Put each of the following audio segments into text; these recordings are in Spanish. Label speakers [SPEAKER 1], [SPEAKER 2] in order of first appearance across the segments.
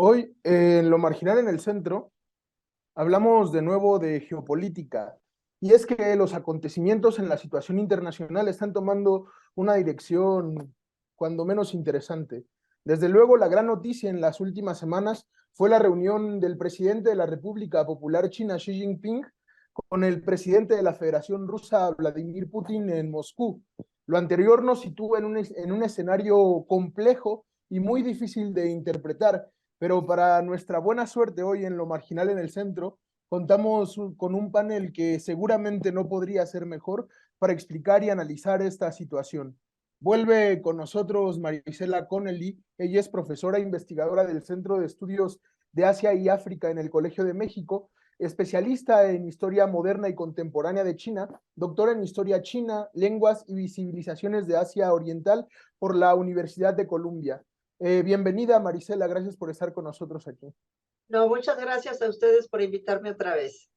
[SPEAKER 1] Hoy, en Lo Marginal en el Centro, hablamos de nuevo de geopolítica. Y es que los acontecimientos en la situación internacional están tomando una dirección cuando menos interesante. Desde luego, la gran noticia en las últimas semanas fue la reunión del presidente de la República Popular China, Xi Jinping, con el presidente de la Federación Rusa, Vladimir Putin, en Moscú. Lo anterior nos sitúa en un escenario complejo y muy difícil de interpretar, pero para nuestra buena suerte hoy en Lo Marginal en el Centro, contamos con un panel que seguramente no podría ser mejor para explicar y analizar esta situación. Vuelve con nosotros Marisela Connelly. Ella es profesora e investigadora del Centro de Estudios de Asia y África en el Colegio de México, especialista en historia moderna y contemporánea de China, doctora en historia china, lenguas y civilizaciones de Asia Oriental por la Universidad de Columbia. Bienvenida, Marisela, gracias por estar con nosotros aquí.
[SPEAKER 2] No, muchas gracias a ustedes por invitarme otra vez.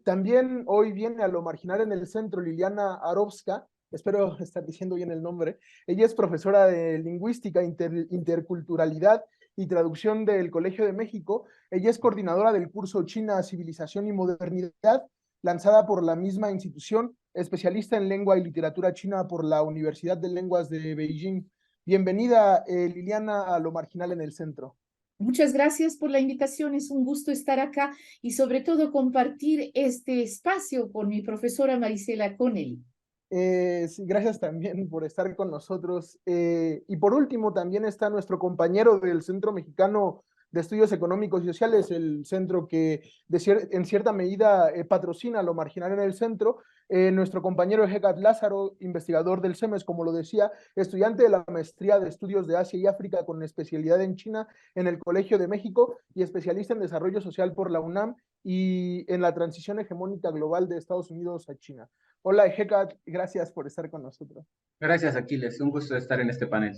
[SPEAKER 1] También hoy viene a Lo Marginal en el Centro Liliana Arovska, espero estar diciendo bien el nombre. Ella es profesora de Lingüística, Interculturalidad y Traducción del Colegio de México. Ella es coordinadora del curso China, Civilización y Modernidad, lanzada por la misma institución, especialista en lengua y literatura china por la Universidad de Lenguas de Beijing. Bienvenida, Liliana, a Lo Marginal en el Centro.
[SPEAKER 3] Muchas gracias por la invitación, es un gusto estar acá y sobre todo compartir este espacio con mi profesora Marisela Connelly.
[SPEAKER 1] Sí, gracias también por estar con nosotros. Y por último, también está nuestro compañero del Centro Mexicano de Estudios Económicos y Sociales, el centro que en cierta medida patrocina Lo Marginal en el Centro. Nuestro compañero Hekat Lázaro, investigador del CEMES, como lo decía, estudiante de la maestría de Estudios de Asia y África con especialidad en China en el Colegio de México y especialista en Desarrollo Social por la UNAM y en la transición hegemónica global de Estados Unidos a China. Hola, Hekat, gracias por estar con nosotros.
[SPEAKER 4] Gracias, Aquiles. Un gusto estar en este panel.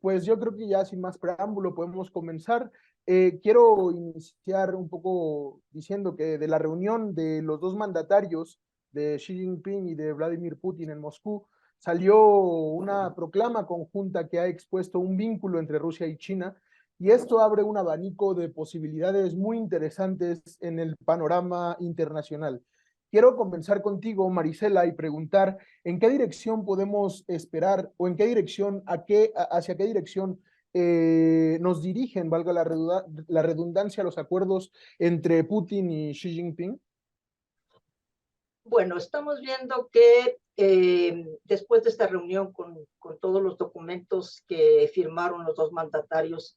[SPEAKER 1] Pues yo creo que ya sin más preámbulo podemos comenzar. Quiero iniciar un poco diciendo que de la reunión de los dos mandatarios, de Xi Jinping y de Vladimir Putin en Moscú, salió una proclama conjunta que ha expuesto un vínculo entre Rusia y China, y esto abre un abanico de posibilidades muy interesantes en el panorama internacional. Quiero comenzar contigo, Marisela, y preguntar en qué dirección podemos esperar o en qué dirección, hacia qué dirección nos dirigen, valga la redundancia, los acuerdos entre Putin y Xi Jinping.
[SPEAKER 2] Bueno, estamos viendo que después de esta reunión con todos los documentos que firmaron los dos mandatarios,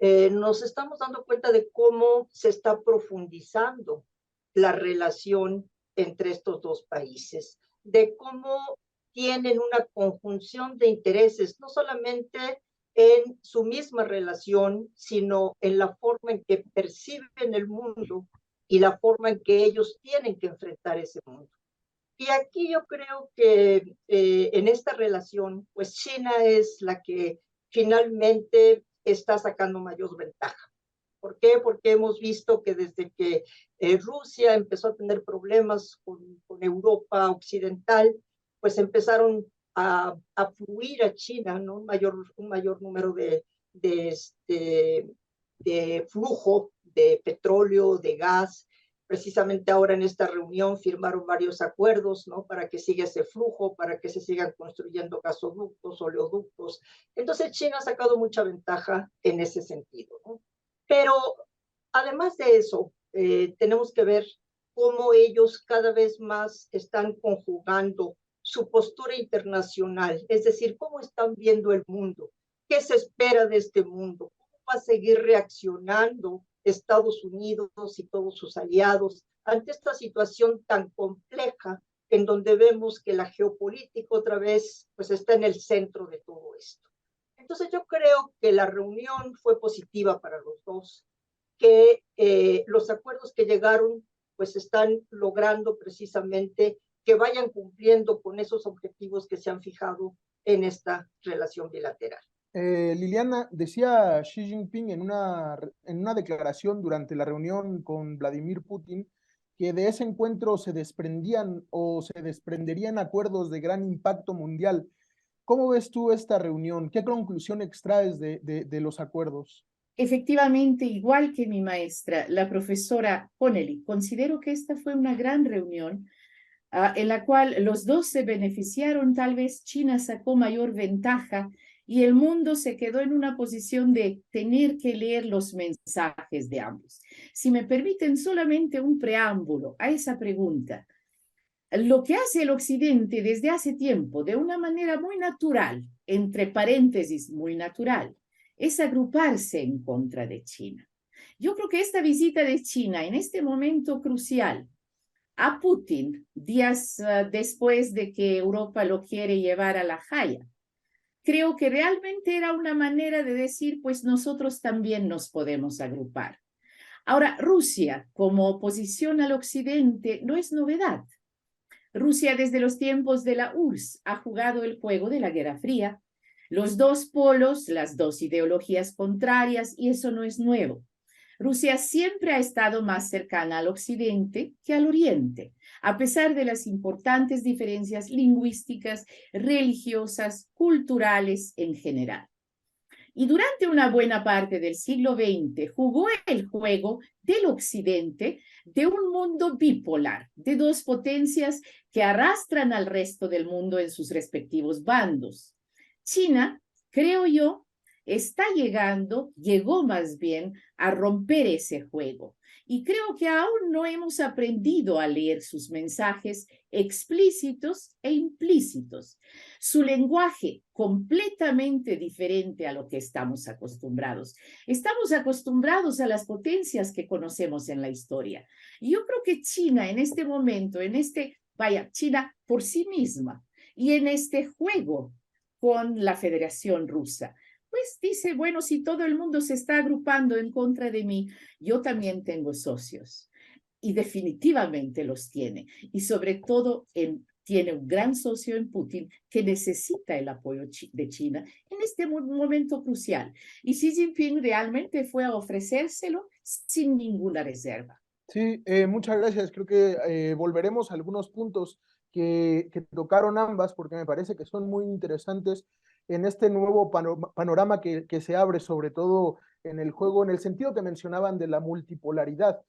[SPEAKER 2] nos estamos dando cuenta de cómo se está profundizando la relación entre estos dos países, de cómo tienen una conjunción de intereses, no solamente en su misma relación, sino en la forma en que perciben el mundo y la forma en que ellos tienen que enfrentar ese mundo. Y aquí yo creo que en esta relación, pues China es la que finalmente está sacando mayor ventaja. ¿Por qué? Porque hemos visto que desde que Rusia empezó a tener problemas con Europa occidental, pues empezaron a fluir a China, ¿no? Un mayor número de flujo de petróleo, de gas. Precisamente ahora en esta reunión firmaron varios acuerdos, ¿no? Para que siga ese flujo, para que se sigan construyendo gasoductos, oleoductos. Entonces China ha sacado mucha ventaja en ese sentido, ¿no? Pero además de eso, tenemos que ver cómo ellos cada vez más están conjugando su postura internacional, es decir, cómo están viendo el mundo, qué se espera de este mundo, cómo va a seguir reaccionando Estados Unidos y todos sus aliados ante esta situación tan compleja en donde vemos que la geopolítica otra vez pues está en el centro de todo esto. Entonces yo creo que la reunión fue positiva para los dos, que los acuerdos que llegaron pues están logrando precisamente que vayan cumpliendo con esos objetivos que se han fijado en esta relación bilateral.
[SPEAKER 1] Liliana, decía Xi Jinping en una declaración durante la reunión con Vladimir Putin que de ese encuentro se desprendían o se desprenderían acuerdos de gran impacto mundial. ¿Cómo ves tú esta reunión? ¿Qué conclusión extraes de los acuerdos?
[SPEAKER 3] Efectivamente, igual que mi maestra, la profesora Connelly, considero que esta fue una gran reunión en la cual los dos se beneficiaron. Tal vez China sacó mayor ventaja y el mundo se quedó en una posición de tener que leer los mensajes de ambos. Si me permiten solamente un preámbulo a esa pregunta, lo que hace el Occidente desde hace tiempo, de una manera muy natural, entre paréntesis, muy natural, es agruparse en contra de China. Yo creo que esta visita de China en este momento crucial a Putin, días después de que Europa lo quiere llevar a La Haya, creo que realmente era una manera de decir, pues nosotros también nos podemos agrupar. Ahora, Rusia como oposición al Occidente no es novedad. Rusia desde los tiempos de la URSS ha jugado el juego de la Guerra Fría, los dos polos, las dos ideologías contrarias, y eso no es nuevo. Rusia siempre ha estado más cercana al Occidente que al Oriente, a pesar de las importantes diferencias lingüísticas, religiosas, culturales en general. Y durante una buena parte del siglo XX jugó el juego del Occidente de un mundo bipolar, de dos potencias que arrastran al resto del mundo en sus respectivos bandos. China, creo yo, llegó más bien a romper ese juego. Y creo que aún no hemos aprendido a leer sus mensajes explícitos e implícitos. Su lenguaje completamente diferente a lo que estamos acostumbrados. Estamos acostumbrados a las potencias que conocemos en la historia. Y yo creo que China en este momento, China por sí misma y en este juego con la Federación Rusa, pues dice, bueno, si todo el mundo se está agrupando en contra de mí, yo también tengo socios. Y definitivamente los tiene. Y sobre todo tiene un gran socio en Putin que necesita el apoyo de China en este momento crucial. Y Xi Jinping realmente fue a ofrecérselo sin ninguna reserva.
[SPEAKER 1] Sí, muchas gracias. Creo que volveremos a algunos puntos que tocaron ambas, porque me parece que son muy interesantes en este nuevo panorama que se abre, sobre todo en el juego, en el sentido que mencionaban de la multipolaridad.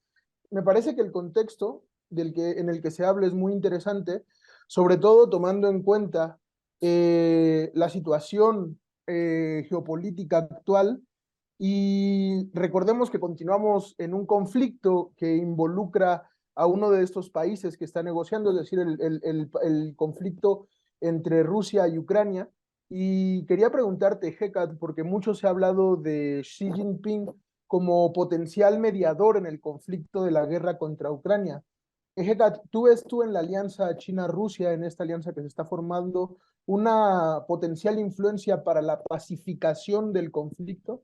[SPEAKER 1] Me parece que el contexto en el que se habla es muy interesante, sobre todo tomando en cuenta la situación geopolítica actual, y recordemos que continuamos en un conflicto que involucra a uno de estos países que está negociando, es decir, el conflicto entre Rusia y Ucrania. Y quería preguntarte, Hekat, porque mucho se ha hablado de Xi Jinping como potencial mediador en el conflicto de la guerra contra Ucrania. Hekat, ¿tú ves en la alianza China-Rusia, en esta alianza que se está formando, una potencial influencia para la pacificación del conflicto?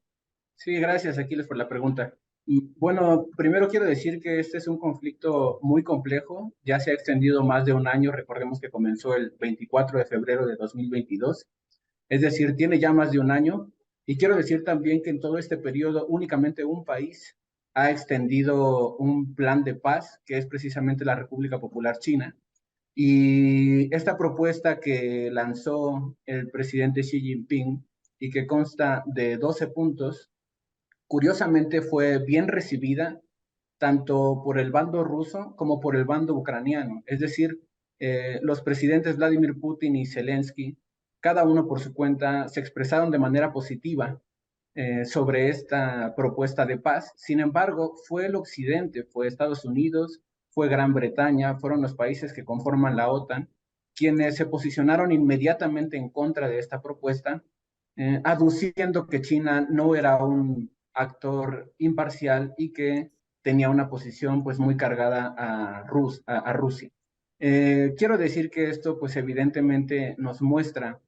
[SPEAKER 4] Sí, gracias, Aquiles, por la pregunta. Y bueno, primero quiero decir que este es un conflicto muy complejo, ya se ha extendido más de un año, recordemos que comenzó el 24 de febrero de 2022, es decir, tiene ya más de un año, y quiero decir también que en todo este periodo únicamente un país ha extendido un plan de paz, que es precisamente la República Popular China, y esta propuesta que lanzó el presidente Xi Jinping y que consta de 12 puntos, curiosamente fue bien recibida tanto por el bando ruso como por el bando ucraniano. Es decir, los presidentes Vladimir Putin y Zelensky, cada uno por su cuenta, se expresaron de manera positiva sobre esta propuesta de paz. Sin embargo, fue el Occidente, fue Estados Unidos, fue Gran Bretaña, fueron los países que conforman la OTAN, quienes se posicionaron inmediatamente en contra de esta propuesta, aduciendo que China no era un actor imparcial y que tenía una posición pues muy cargada a Rusia. Quiero decir que esto pues evidentemente nos muestra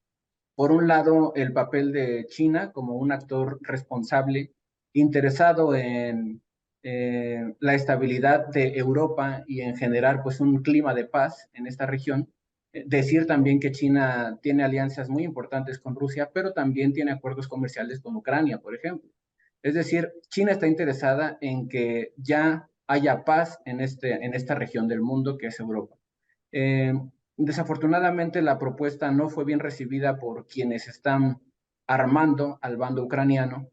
[SPEAKER 4] Por un lado, el papel de China como un actor responsable, interesado en la estabilidad de Europa y en generar pues un clima de paz en esta región. Decir también que China tiene alianzas muy importantes con Rusia, pero también tiene acuerdos comerciales con Ucrania, por ejemplo. Es decir, China está interesada en que ya haya paz en esta región del mundo que es Europa. Eh, Desafortunadamente, la propuesta no fue bien recibida por quienes están armando al bando ucraniano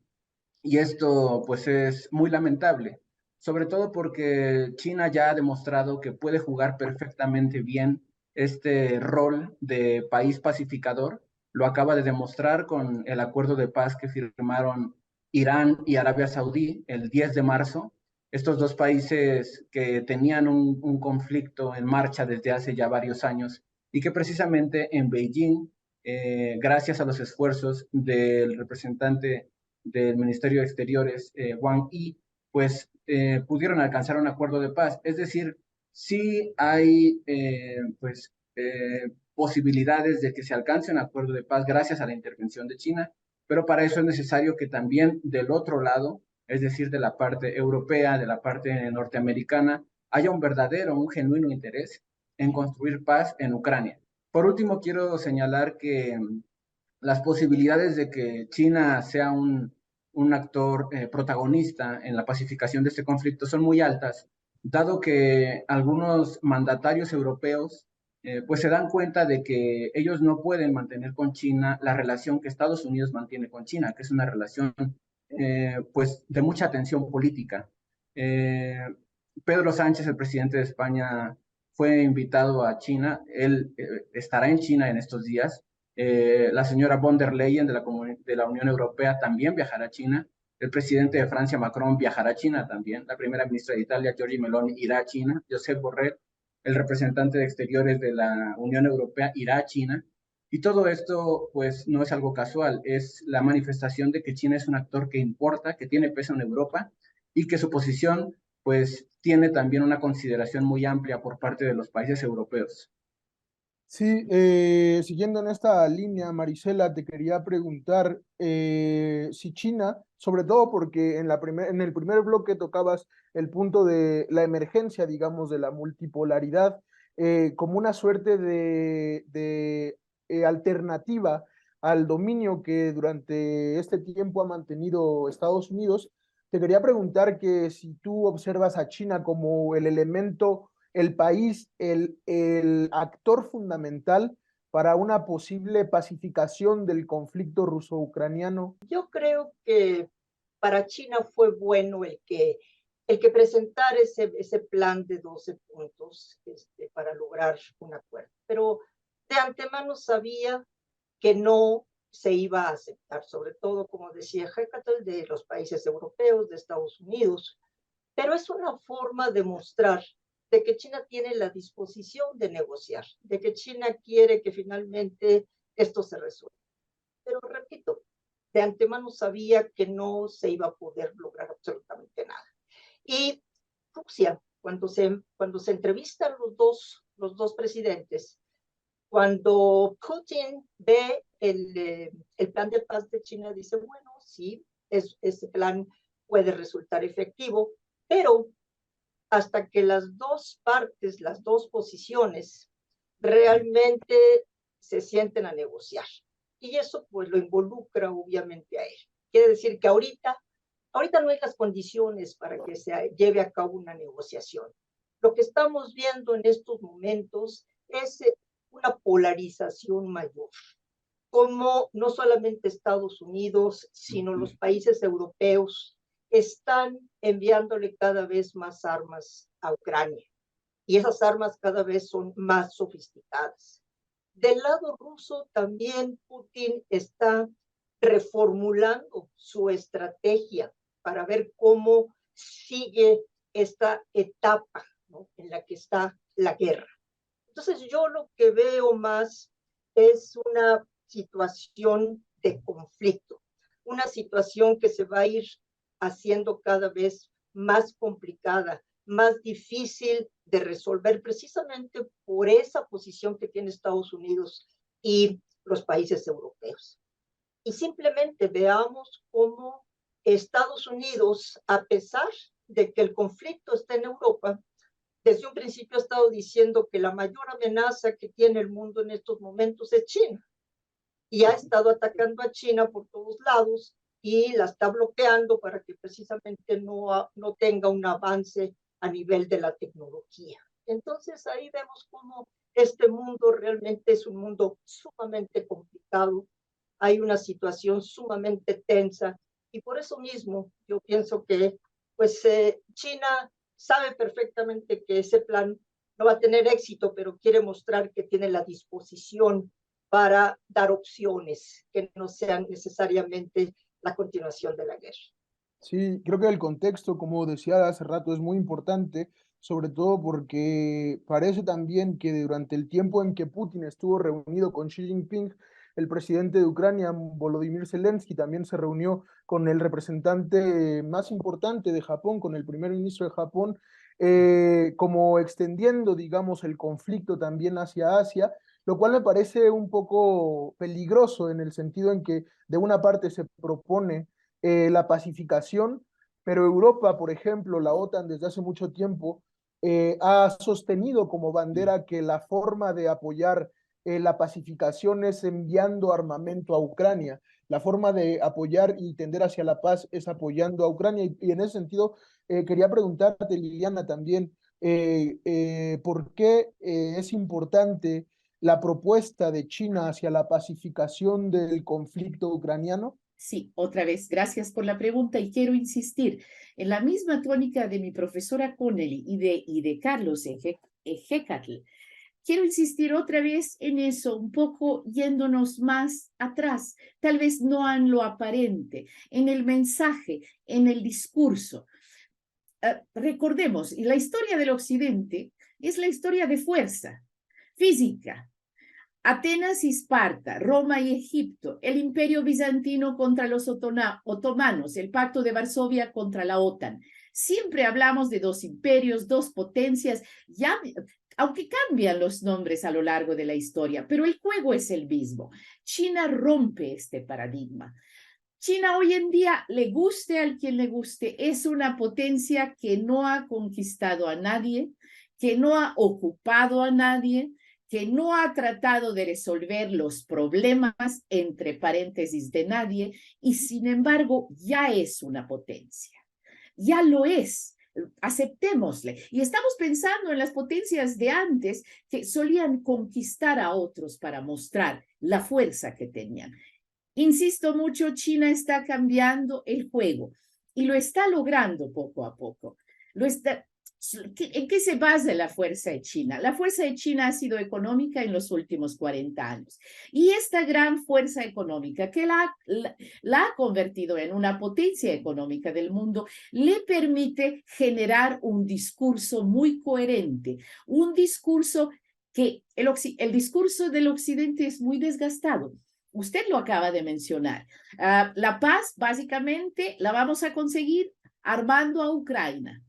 [SPEAKER 4] y esto pues es muy lamentable, sobre todo porque China ya ha demostrado que puede jugar perfectamente bien este rol de país pacificador. Lo acaba de demostrar con el acuerdo de paz que firmaron Irán y Arabia Saudí el 10 de marzo. Estos dos países que tenían un conflicto en marcha desde hace ya varios años y que precisamente en Beijing, gracias a los esfuerzos del representante del Ministerio de Exteriores, Wang Yi, pues pudieron alcanzar un acuerdo de paz. Es decir, sí hay posibilidades de que se alcance un acuerdo de paz gracias a la intervención de China, pero para eso es necesario que también del otro lado, es decir, de la parte europea, de la parte norteamericana, haya un verdadero, un genuino interés en construir paz en Ucrania. Por último, quiero señalar que las posibilidades de que China sea un actor protagonista en la pacificación de este conflicto son muy altas, dado que algunos mandatarios europeos pues se dan cuenta de que ellos no pueden mantener con China la relación que Estados Unidos mantiene con China, que es una relación pues de mucha tensión política. Eh, Pedro Sánchez, el presidente de España, fue invitado a China, él estará en China en estos días. La señora von der Leyen de la Unión Europea también viajará a China. El presidente de Francia, Macron, viajará a China también. La primera ministra de Italia, Giorgia Meloni, irá a China. Josep Borrell, el representante de Exteriores de la Unión Europea, irá a China. Y todo esto, pues, no es algo casual. Es la manifestación de que China es un actor que importa, que tiene peso en Europa y que su posición, pues, tiene también una consideración muy amplia por parte de los países europeos.
[SPEAKER 1] Sí, siguiendo en esta línea, Marisela, te quería preguntar si China, sobre todo porque en el primer bloque tocabas el punto de la emergencia, digamos, de la multipolaridad, como una suerte de alternativa al dominio que durante este tiempo ha mantenido Estados Unidos, te quería preguntar que si tú observas a China como el elemento, el país, el actor fundamental para una posible pacificación del conflicto ruso-ucraniano.
[SPEAKER 2] Yo creo que para China fue bueno el que presentara ese plan de 12 puntos para lograr un acuerdo. Pero de antemano sabía que no se iba a aceptar, sobre todo, como decía Hecatl, de los países europeos, de Estados Unidos. Pero es una forma de mostrar de que China tiene la disposición de negociar, de que China quiere que finalmente esto se resuelva. Pero repito, de antemano sabía que no se iba a poder lograr absolutamente nada. Y Rusia, cuando se entrevistan los dos presidentes, cuando Putin ve el plan de paz de China, dice, bueno, sí, ese plan puede resultar efectivo, pero hasta que las dos partes, las dos posiciones, realmente se sienten a negociar. Y eso pues lo involucra obviamente a él. Quiere decir que ahorita no hay las condiciones para que se lleve a cabo una negociación. Lo que estamos viendo en estos momentos es una polarización mayor, como no solamente Estados Unidos, sino los países europeos están enviándole cada vez más armas a Ucrania. Y esas armas cada vez son más sofisticadas. Del lado ruso también Putin está reformulando su estrategia para ver cómo sigue esta etapa, ¿no?, en la que está la guerra. Entonces yo lo que veo más es una situación de conflicto, una situación que se va a ir haciendo cada vez más complicada, más difícil de resolver, precisamente por esa posición que tiene Estados Unidos y los países europeos. Y simplemente veamos cómo Estados Unidos, a pesar de que el conflicto está en Europa, desde un principio ha estado diciendo que la mayor amenaza que tiene el mundo en estos momentos es China. Y ha estado atacando a China por todos lados y la está bloqueando para que precisamente no tenga un avance a nivel de la tecnología. Entonces ahí vemos cómo este mundo realmente es un mundo sumamente complicado. Hay una situación sumamente tensa y por eso mismo yo pienso que pues China sabe perfectamente que ese plan no va a tener éxito, pero quiere mostrar que tiene la disposición para dar opciones que no sean necesariamente la continuación de la guerra.
[SPEAKER 1] Sí, creo que el contexto, como decía hace rato, es muy importante, sobre todo porque parece también que durante el tiempo en que Putin estuvo reunido con Xi Jinping, el presidente de Ucrania, Volodymyr Zelensky, también se reunió con el representante más importante de Japón, con el primer ministro de Japón, como extendiendo, digamos, el conflicto también hacia Asia, lo cual me parece un poco peligroso en el sentido en que de una parte se propone la pacificación, pero Europa, por ejemplo, la OTAN desde hace mucho tiempo ha sostenido como bandera que la forma de apoyar la pacificación es enviando armamento a Ucrania. La forma de apoyar y tender hacia la paz es apoyando a Ucrania. Y en ese sentido, quería preguntarte, Liliana, también, ¿por qué es importante la propuesta de China hacia la pacificación del conflicto ucraniano?
[SPEAKER 3] Sí, otra vez, gracias por la pregunta y quiero insistir en la misma tónica de mi profesora Connelly y de Carlos Ejecatl. Quiero insistir otra vez en eso, un poco yéndonos más atrás, tal vez no en lo aparente, en el mensaje, en el discurso. Recordemos, la historia del Occidente es la historia de fuerza física. Atenas y Esparta, Roma y Egipto, el imperio bizantino contra los otomanos, el pacto de Varsovia contra la OTAN. Siempre hablamos de dos imperios, dos potencias, ya, aunque cambian los nombres a lo largo de la historia, pero el juego es el mismo. China rompe este paradigma. China hoy en día, le guste a quien le guste, es una potencia que no ha conquistado a nadie, que no ha ocupado a nadie, que no ha tratado de resolver los problemas, entre paréntesis, de nadie, y sin embargo ya es una potencia. Ya lo es. Aceptémosle. Y estamos pensando en las potencias de antes que solían conquistar a otros para mostrar la fuerza que tenían. Insisto mucho, China está cambiando el juego y lo está logrando poco a poco. ¿En qué se basa la fuerza de China? La fuerza de China ha sido económica en los últimos 40 años. Y esta gran fuerza económica que la ha convertido en una potencia económica del mundo, le permite generar un discurso muy coherente, un discurso que el discurso del Occidente es muy desgastado. Usted lo acaba de mencionar. La paz, básicamente, la vamos a conseguir armando a Ucrania.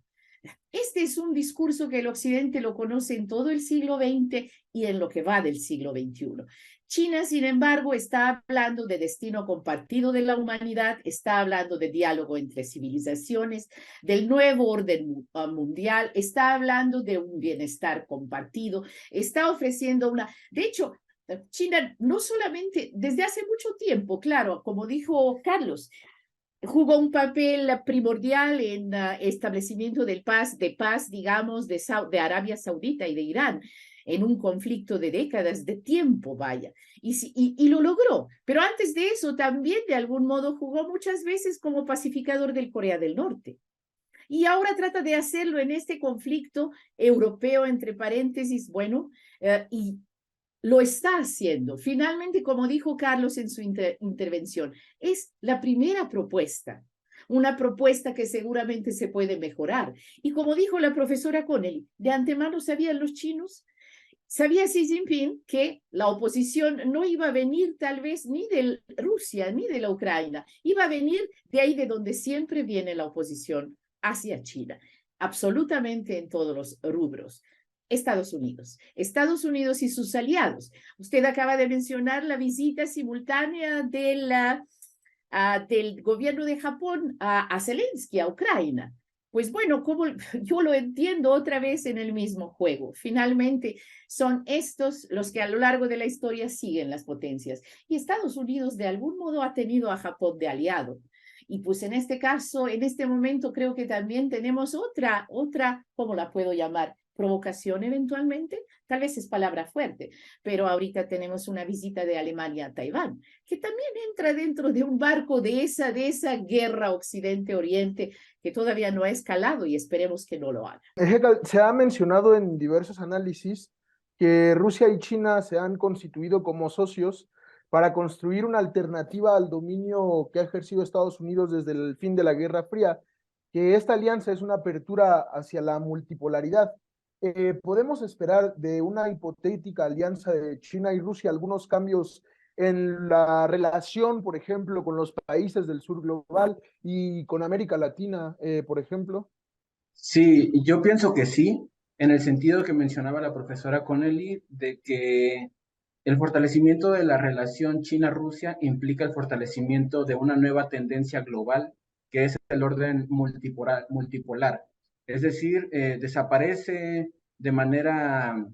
[SPEAKER 3] Este es un discurso que el Occidente lo conoce en todo el siglo XX y en lo que va del siglo XXI. China, sin embargo, está hablando de destino compartido de la humanidad, está hablando de diálogo entre civilizaciones, del nuevo orden mundial, está hablando de un bienestar compartido, está ofreciendo una... De hecho, China no solamente desde hace mucho tiempo, claro, como dijo Carlos, jugó un papel primordial en establecimiento de paz, digamos, de Arabia Saudita y de Irán, en un conflicto de décadas de tiempo, vaya, y lo logró. Pero antes de eso también, de algún modo, jugó muchas veces como pacificador del Corea del Norte. Y ahora trata de hacerlo en este conflicto europeo, entre paréntesis, bueno, y lo está haciendo. Finalmente, como dijo Carlos en su intervención, es la primera propuesta, una propuesta que seguramente se puede mejorar. Y como dijo la profesora Connelly, de antemano sabían los chinos, sabía Xi Jinping que la oposición no iba a venir tal vez ni de Rusia ni de la Ucrania, iba a venir de ahí de donde siempre viene la oposición, hacia China, absolutamente en todos los rubros. Estados Unidos. Estados Unidos y sus aliados. Usted acaba de mencionar la visita simultánea del gobierno de Japón a Zelensky, a Ucrania. Pues bueno, como yo lo entiendo otra vez en el mismo juego. Finalmente son estos los que a lo largo de la historia siguen las potencias. Y Estados Unidos de algún modo ha tenido a Japón de aliado. Y pues en este caso, en este momento creo que también tenemos otra, ¿cómo la puedo llamar? Provocación eventualmente, tal vez es palabra fuerte, pero ahorita tenemos una visita de Alemania a Taiwán, que también entra dentro de un barco de esa guerra Occidente-Oriente que todavía no ha escalado y esperemos que no lo haga.
[SPEAKER 1] Se ha mencionado en diversos análisis que Rusia y China se han constituido como socios para construir una alternativa al dominio que ha ejercido Estados Unidos desde el fin de la Guerra Fría, que esta alianza es una apertura hacia la multipolaridad. ¿Podemos esperar de una hipotética alianza de China y Rusia algunos cambios en la relación, por ejemplo, con los países del sur global y con América Latina, por ejemplo?
[SPEAKER 4] Sí, yo pienso que sí, en el sentido que mencionaba la profesora Connelly, de que el fortalecimiento de la relación China-Rusia implica el fortalecimiento de una nueva tendencia global, que es el orden multipolar. Es decir, desaparece de manera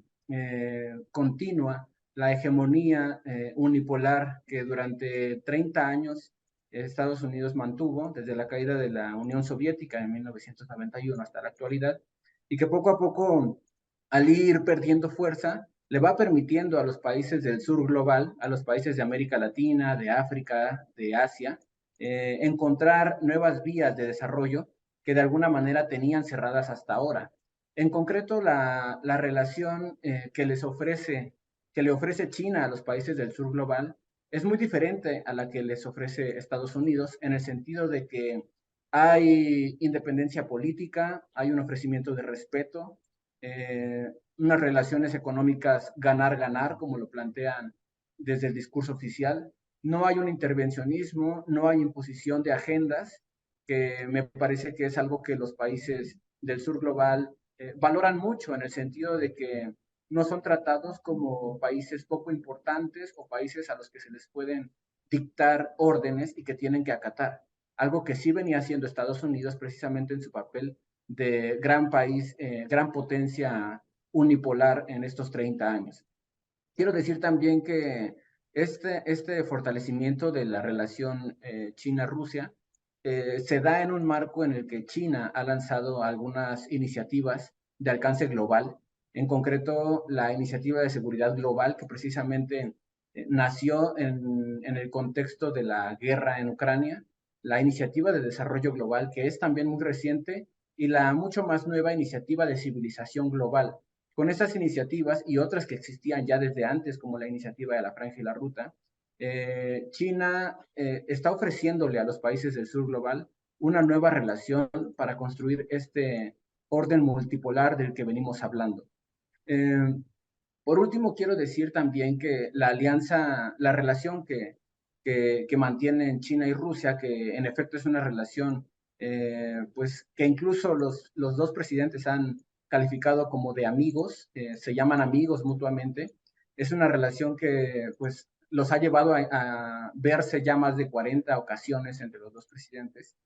[SPEAKER 4] continua la hegemonía unipolar que durante 30 años Estados Unidos mantuvo desde la caída de la Unión Soviética en 1991 hasta la actualidad, y que poco a poco, al ir perdiendo fuerza, le va permitiendo a los países del sur global, a los países de América Latina, de África, de Asia, encontrar nuevas vías de desarrollo que de alguna manera tenían cerradas hasta ahora. En concreto, la relación que le ofrece China a los países del sur global es muy diferente a la que les ofrece Estados Unidos, en el sentido de que hay independencia política, hay un ofrecimiento de respeto, unas relaciones económicas ganar-ganar, como lo plantean desde el discurso oficial. No hay un intervencionismo, no hay imposición de agendas, que me parece que es algo que los países del sur global valoran mucho, en el sentido de que no son tratados como países poco importantes o países a los que se les pueden dictar órdenes y que tienen que acatar. Algo que sí venía haciendo Estados Unidos precisamente en su papel de gran país, gran potencia unipolar en estos 30 años. Quiero decir también que este fortalecimiento de la relación China-Rusia se da en un marco en el que China ha lanzado algunas iniciativas de alcance global, en concreto la iniciativa de seguridad global, que precisamente nació en el contexto de la guerra en Ucrania, la iniciativa de desarrollo global, que es también muy reciente, y la mucho más nueva iniciativa de civilización global. Con estas iniciativas y otras que existían ya desde antes, como la iniciativa de la Franja y la Ruta, China está ofreciéndole a los países del sur global una nueva relación para construir este orden multipolar del que venimos hablando. Por último, quiero decir también que la alianza, la relación que mantienen China y Rusia, que en efecto es una relación pues que incluso los dos presidentes han calificado como de amigos, se llaman amigos mutuamente, es una relación que pues los ha llevado a verse ya más de 40 ocasiones entre los dos presidentes.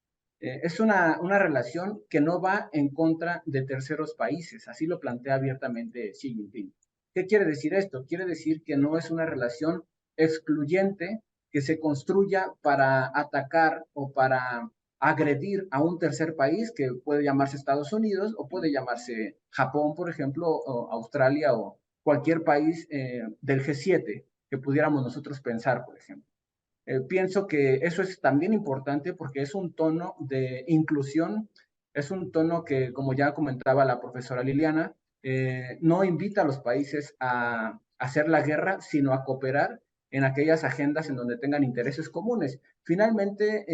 [SPEAKER 4] Es una relación que no va en contra de terceros países, así lo plantea abiertamente Xi Jinping. ¿Qué quiere decir esto? Quiere decir que no es una relación excluyente que se construya para atacar o para agredir a un tercer país, que puede llamarse Estados Unidos o puede llamarse Japón, por ejemplo, o Australia o cualquier país del G7 que pudiéramos nosotros pensar, por ejemplo. Pienso que eso es también importante porque es un tono de inclusión, es un tono que, como ya comentaba la profesora Liliana, no invita a los países a hacer la guerra, sino a cooperar en aquellas agendas en donde tengan intereses comunes. Finalmente,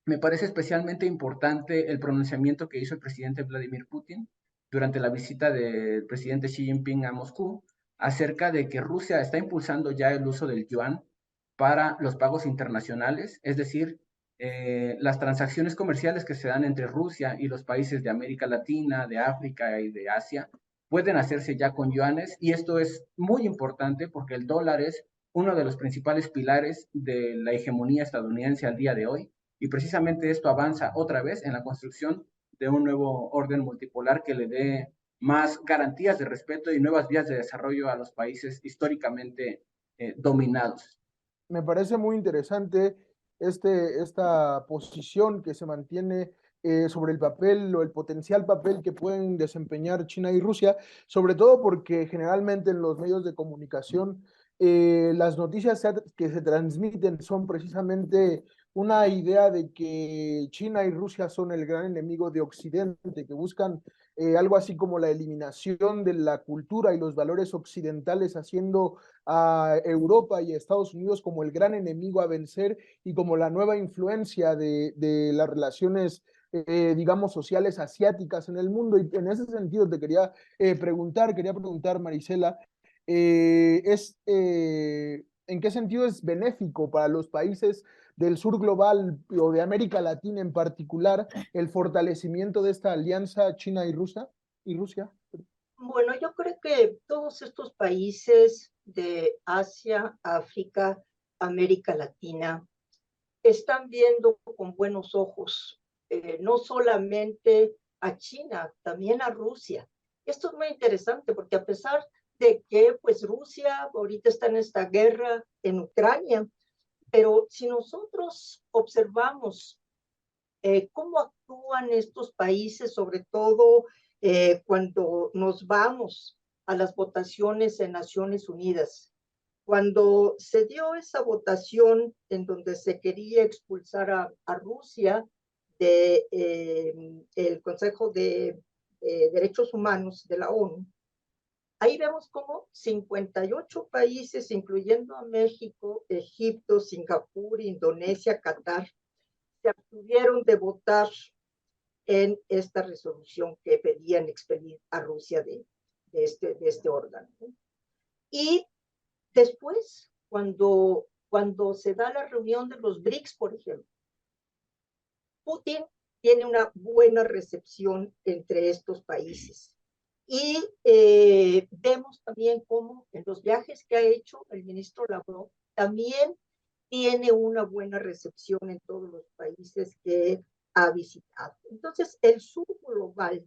[SPEAKER 4] me parece especialmente importante el pronunciamiento que hizo el presidente Vladimir Putin durante la visita del presidente Xi Jinping a Moscú, acerca de que Rusia está impulsando ya el uso del yuan para los pagos internacionales, es decir, las transacciones comerciales que se dan entre Rusia y los países de América Latina, de África y de Asia, pueden hacerse ya con yuanes, y esto es muy importante porque el dólar es uno de los principales pilares de la hegemonía estadounidense al día de hoy, y precisamente esto avanza otra vez en la construcción de un nuevo orden multipolar que le dé más garantías de respeto y nuevas vías de desarrollo a los países históricamente dominados.
[SPEAKER 1] Me parece muy interesante esta posición que se mantiene sobre el papel o el potencial papel que pueden desempeñar China y Rusia, sobre todo porque generalmente en los medios de comunicación las noticias que se transmiten son precisamente una idea de que China y Rusia son el gran enemigo de Occidente, que buscan algo así como la eliminación de la cultura y los valores occidentales, haciendo a Europa y a Estados Unidos como el gran enemigo a vencer y como la nueva influencia de las relaciones, digamos, sociales asiáticas en el mundo. Y en ese sentido te quería preguntar, Marisela, ¿en qué sentido es benéfico para los países del sur global o de América Latina en particular el fortalecimiento de esta alianza China y Rusia?
[SPEAKER 2] Bueno, yo creo que todos estos países de Asia, África, América Latina, están viendo con buenos ojos, no solamente a China, también a Rusia. Esto es muy interesante porque a pesar de que pues Rusia ahorita está en esta guerra en Ucrania, pero si nosotros observamos cómo actúan estos países, sobre todo cuando nos vamos a las votaciones en Naciones Unidas. Cuando se dio esa votación en donde se quería expulsar a Rusia del Consejo de Derechos Humanos de la ONU, ahí vemos cómo 58 países, incluyendo a México, Egipto, Singapur, Indonesia, Qatar, se abstuvieron de votar en esta resolución que pedían expedir a Rusia de este órgano. Y después, cuando se da la reunión de los BRICS, por ejemplo, Putin tiene una buena recepción entre estos países. Y vemos también cómo en los viajes que ha hecho el ministro Lavrov también tiene una buena recepción en todos los países que ha visitado. Entonces, el sur global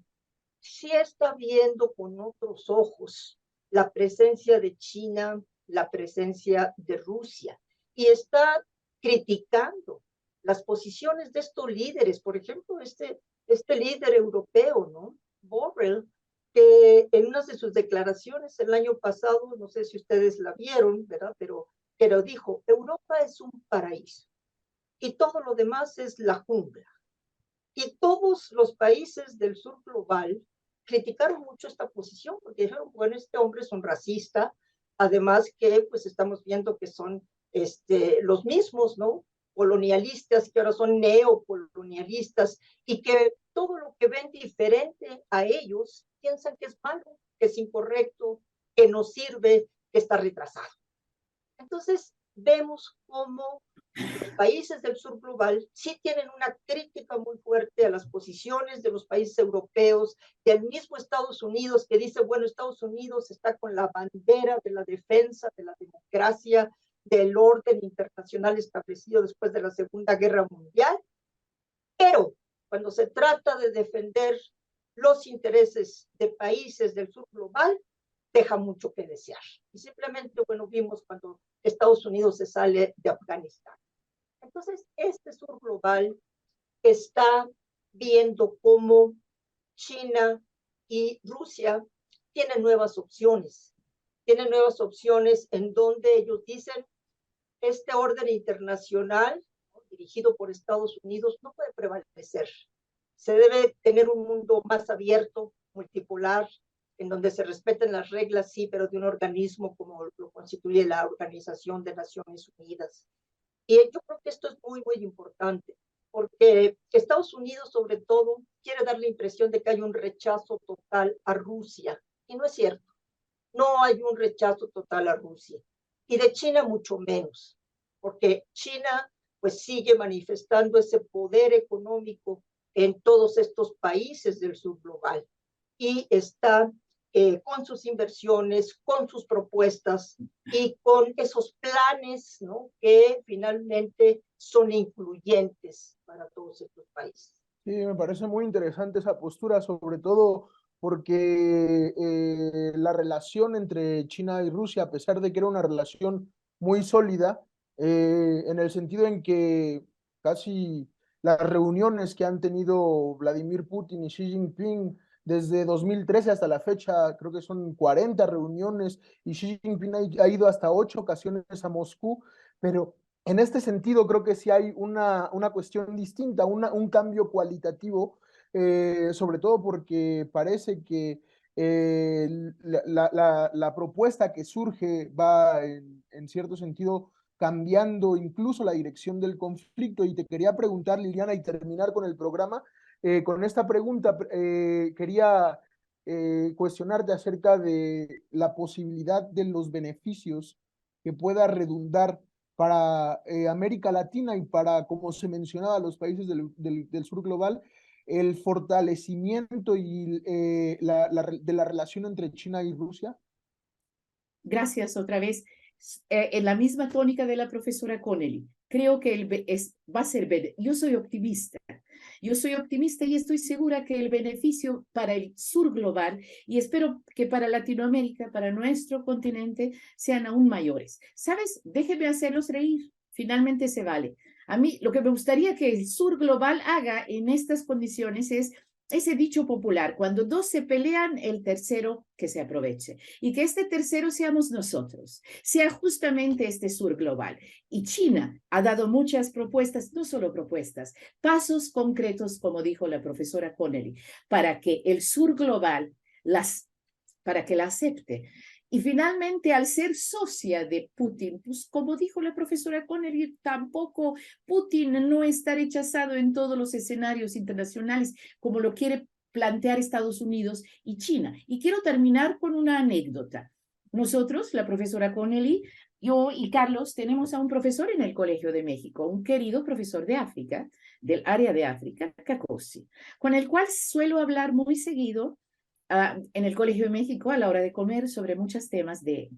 [SPEAKER 2] sí está viendo con otros ojos la presencia de China, la presencia de Rusia, y está criticando las posiciones de estos líderes. Por ejemplo, este líder europeo, ¿no? Borrell, que en una de sus declaraciones el año pasado, no sé si ustedes la vieron, ¿verdad? Pero dijo, Europa es un paraíso y todo lo demás es la jungla. Y todos los países del sur global criticaron mucho esta posición porque dijeron, bueno, este hombre es un racista, además que pues estamos viendo que son los mismos, ¿no? Colonialistas que ahora son neocolonialistas y que todo lo que ven diferente a ellos piensan que es malo, que es incorrecto, que no sirve, que está retrasado. Entonces vemos cómo los países del sur global sí tienen una crítica muy fuerte a las posiciones de los países europeos, del mismo Estados Unidos, que dice, bueno, Estados Unidos está con la bandera de la defensa de la democracia, del orden internacional establecido después de la Segunda Guerra Mundial, pero cuando se trata de defender los intereses de países del sur global, deja mucho que desear. Y simplemente, bueno, vimos cuando Estados Unidos se sale de Afganistán. Entonces, este sur global está viendo cómo China y Rusia tienen nuevas opciones. Tienen nuevas opciones en donde ellos dicen, este orden internacional, ¿no?, dirigido por Estados Unidos, no puede prevalecer. Se debe tener un mundo más abierto, multipolar, en donde se respeten las reglas, sí, pero de un organismo como lo constituye la Organización de Naciones Unidas. Y yo creo que esto es muy, muy importante, porque Estados Unidos, sobre todo, quiere dar la impresión de que hay un rechazo total a Rusia. Y no es cierto. No hay un rechazo total a Rusia. Y de China mucho menos, porque China pues sigue manifestando ese poder económico en todos estos países del sur global y está con sus inversiones, con sus propuestas y con esos planes, ¿no?, que finalmente son incluyentes para todos estos países.
[SPEAKER 1] Sí, me parece muy interesante esa postura, sobre todo porque la relación entre China y Rusia, a pesar de que era una relación muy sólida, en el sentido en que casi las reuniones que han tenido Vladimir Putin y Xi Jinping desde 2013 hasta la fecha, creo que son 40 reuniones, y Xi Jinping ha ido hasta 8 ocasiones a Moscú, pero en este sentido creo que sí hay una cuestión distinta, un cambio cualitativo, sobre todo porque parece que la propuesta que surge va en cierto sentido cambiando incluso la dirección del conflicto. Y te quería preguntar, Liliana, y terminar con el programa, con esta pregunta, quería cuestionarte acerca de la posibilidad de los beneficios que pueda redundar para América Latina y para, como se mencionaba, los países del sur global, el fortalecimiento y de la relación entre China y Rusia.
[SPEAKER 3] Gracias otra vez. En la misma tónica de la profesora Connelly, creo que va a ser, yo soy optimista y estoy segura que el beneficio para el sur global, y espero que para Latinoamérica, para nuestro continente, sean aún mayores. ¿Sabes? Déjenme hacerlos reír. Finalmente se vale. A mí lo que me gustaría que el sur global haga en estas condiciones es ese dicho popular: cuando dos se pelean, el tercero que se aproveche. Y que este tercero seamos nosotros, sea justamente este sur global. Y China ha dado muchas propuestas, no solo propuestas, pasos concretos, como dijo la profesora Connelly, para que el sur global para que la acepte. Y finalmente, al ser socia de Putin, pues como dijo la profesora Connelly, tampoco Putin no está rechazado en todos los escenarios internacionales como lo quiere plantear Estados Unidos y China. Y quiero terminar con una anécdota. Nosotros, la profesora Connelly, yo y Carlos, tenemos a un profesor en el Colegio de México, un querido profesor de África, del área de África, Kakosi, con el cual suelo hablar muy seguido en el Colegio de México a la hora de comer sobre muchos temas de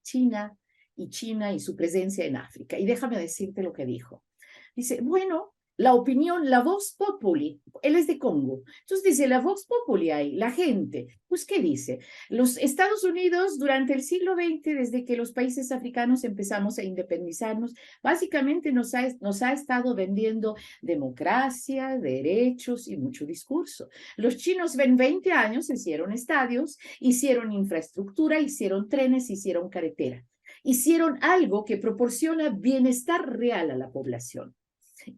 [SPEAKER 3] China y su presencia en África. Y déjame decirte lo que dijo. Dice, bueno, la opinión, la vox populi, él es de Congo. Entonces dice, la vox populi hay, la gente. Pues, ¿qué dice? Los Estados Unidos durante el siglo XX, desde que los países africanos empezamos a independizarnos, básicamente nos ha estado vendiendo democracia, derechos y mucho discurso. Los chinos en 20 años hicieron estadios, hicieron infraestructura, hicieron trenes, hicieron carretera. Hicieron algo que proporciona bienestar real a la población.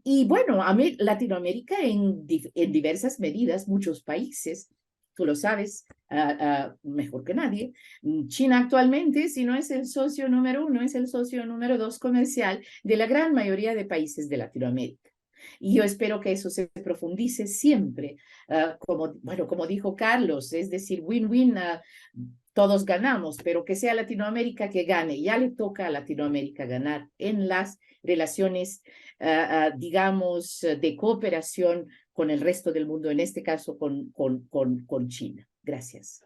[SPEAKER 3] Y bueno, Latinoamérica en diversas medidas, muchos países, tú lo sabes mejor que nadie, China actualmente, si no es el socio número 1, es el socio número 2 comercial de la gran mayoría de países de Latinoamérica. Y yo espero que eso se profundice siempre, como dijo Carlos, es decir, win-win, todos ganamos, pero que sea Latinoamérica que gane. Ya le toca a Latinoamérica ganar en las relaciones, digamos, de cooperación con el resto del mundo, en este caso con China. Gracias.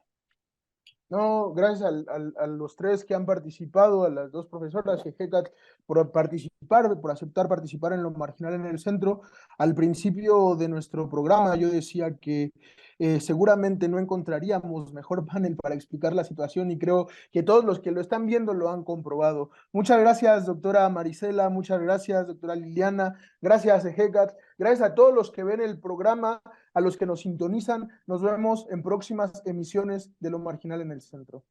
[SPEAKER 1] No, gracias a los tres que han participado, a las dos profesoras, y Hecat por participar, por aceptar participar en Lo Marginal en el Centro. Al principio de nuestro programa yo decía que seguramente no encontraríamos mejor panel para explicar la situación, y creo que todos los que lo están viendo lo han comprobado. Muchas gracias, doctora Marisela, muchas gracias, doctora Liliana, gracias, Hecat, gracias a todos los que ven el programa, a los que nos sintonizan. Nos vemos en próximas emisiones de Lo Marginal en el Centro.